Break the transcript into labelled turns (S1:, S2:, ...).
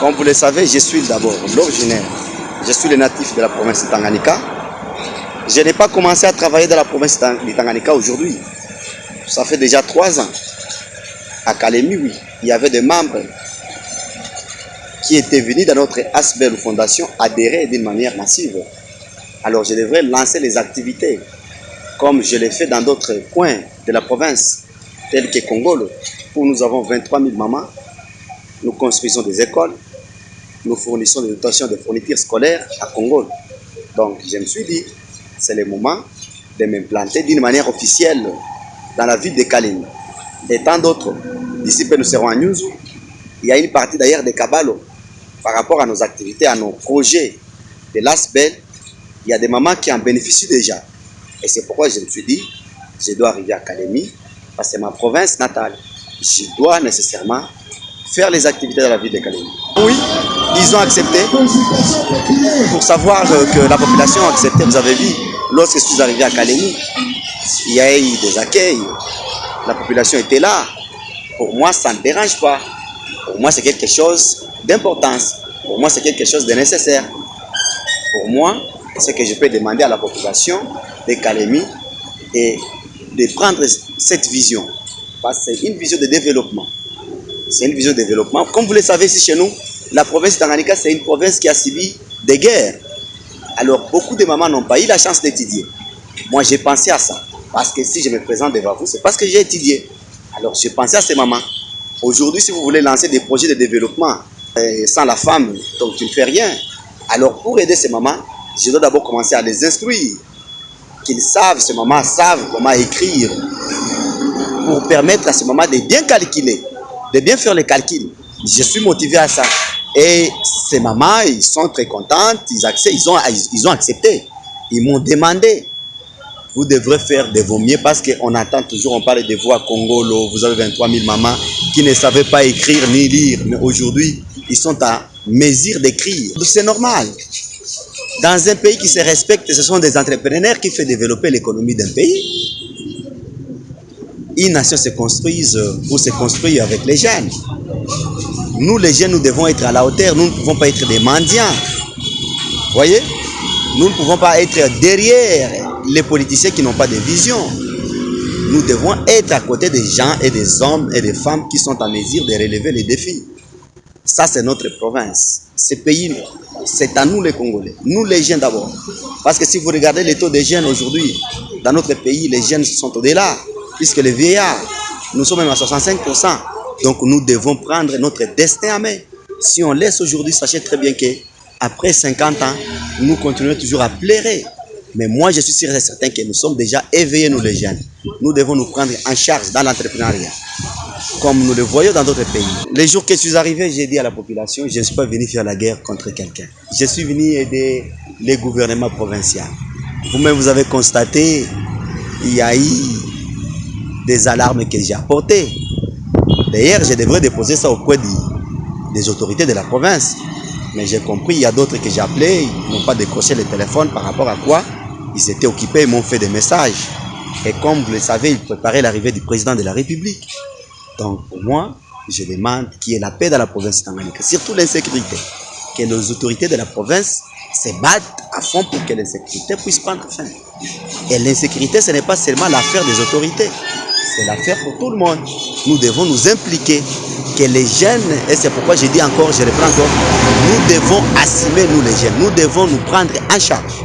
S1: Comme vous le savez, je suis d'abord l'originaire. Je suis le natif de la province de Tanganyika. Je n'ai pas commencé à travailler dans la province de Tanganyika aujourd'hui. Ça fait déjà 3 ans. À Kalemi, oui, il y avait des membres qui étaient venus dans notre Asbel Fondation adhérer d'une manière massive. Alors je devrais lancer les activités comme je l'ai fait dans d'autres coins de la province, tels que Congolo, où nous avons 23 000 mamans. Nous construisons des écoles, nous fournissons des dotations de fournitures scolaires à Congolo. Donc je me suis dit, c'est le moment de m'implanter d'une manière officielle dans la ville de Kalemi. Et tant d'autres, d'ici peu nous serons à Nyunzu. Il y a une partie d'ailleurs de Kabalo par rapport à nos activités, à nos projets de l'Asbel. Il y a des mamans qui en bénéficient déjà. Et c'est pourquoi je me suis dit, je dois arriver à Kalemi, parce que c'est ma province natale. Je dois nécessairement faire les activités dans la ville de Kalemi. Oui, ils ont accepté. Pour savoir que la population a accepté, vous avez vu, lorsque je suis arrivé à Kalemi, il y a eu des accueils. La population était là. Pour moi, ça ne dérange pas. Pour moi, c'est quelque chose d'importance. Pour moi, c'est quelque chose de nécessaire. Pour moi, ce que je peux demander à la population de Kalemi et de prendre cette vision. Parce que c'est une vision de développement. C'est une vision de développement. Comme vous le savez ici chez nous, la province de Tanganyika, c'est une province qui a subi des guerres. Alors, beaucoup de mamans n'ont pas eu la chance d'étudier. Moi, j'ai pensé à ça. Parce que si je me présente devant vous, c'est parce que j'ai étudié. Alors, j'ai pensé à ces mamans. Aujourd'hui, si vous voulez lancer des projets de développement sans la femme, donc tu ne fais rien. Alors, pour aider ces mamans, je dois d'abord commencer à les instruire. Qu'ils savent, ces mamans savent comment écrire. Pour permettre à ces mamans de bien calculer, de bien faire les calculs. Je suis motivé à ça. Et ces mamans, ils sont très contentes, ils ont accepté. Ils m'ont demandé. Vous devrez faire de vos mieux parce qu'on entend toujours, on parle de voix Congolo, vous avez 23 000 mamans qui ne savaient pas écrire ni lire. Mais aujourd'hui, ils sont à mesure d'écrire. C'est normal. Dans un pays qui se respecte, ce sont des entrepreneurs qui font développer l'économie d'un pays. Une nation se construit ou se construit avec les jeunes. Nous, les jeunes, nous devons être à la hauteur. Nous ne pouvons pas être des mendiants. Vous voyez? Nous ne pouvons pas être derrière les politiciens qui n'ont pas de vision. Nous devons être à côté des gens et des hommes et des femmes qui sont en mesure de relever les défis. Ça, c'est notre province. Ce pays, c'est à nous les Congolais. Nous les jeunes d'abord. Parce que si vous regardez les taux des jeunes aujourd'hui, dans notre pays, les jeunes sont au-delà. Puisque les vieillards, nous sommes même à 65%. Donc nous devons prendre notre destin en main. Si on laisse aujourd'hui, sachez très bien qu'après 50 ans, nous continuons toujours à pleurer. Mais moi, je suis sûr et certain que nous sommes déjà éveillés, nous les jeunes. Nous devons nous prendre en charge dans l'entrepreneuriat, comme nous le voyons dans d'autres pays. Les jours que je suis arrivé, j'ai dit à la population, je ne suis pas venu faire la guerre contre quelqu'un. Je suis venu aider les gouvernements provinciaux. Vous-même, vous avez constaté, il y a eu des alarmes que j'ai apportées. D'ailleurs, je devrais déposer ça auprès des autorités de la province. Mais j'ai compris, il y a d'autres que j'ai appelés, ils n'ont pas décroché le téléphone par rapport à quoi ils étaient occupés, ils m'ont fait des messages. Et comme vous le savez, ils préparaient l'arrivée du président de la République. Donc pour moi, je demande qu'il y ait la paix dans la province de Tanganyika, surtout l'insécurité. Que les autorités de la province se battent à fond pour que l'insécurité puisse prendre fin. Et l'insécurité, ce n'est pas seulement l'affaire des autorités, c'est l'affaire pour tout le monde. Nous devons nous impliquer, que les jeunes, et c'est pourquoi je dis encore, je reprends encore, nous devons assumer nous les jeunes, nous devons nous prendre en charge.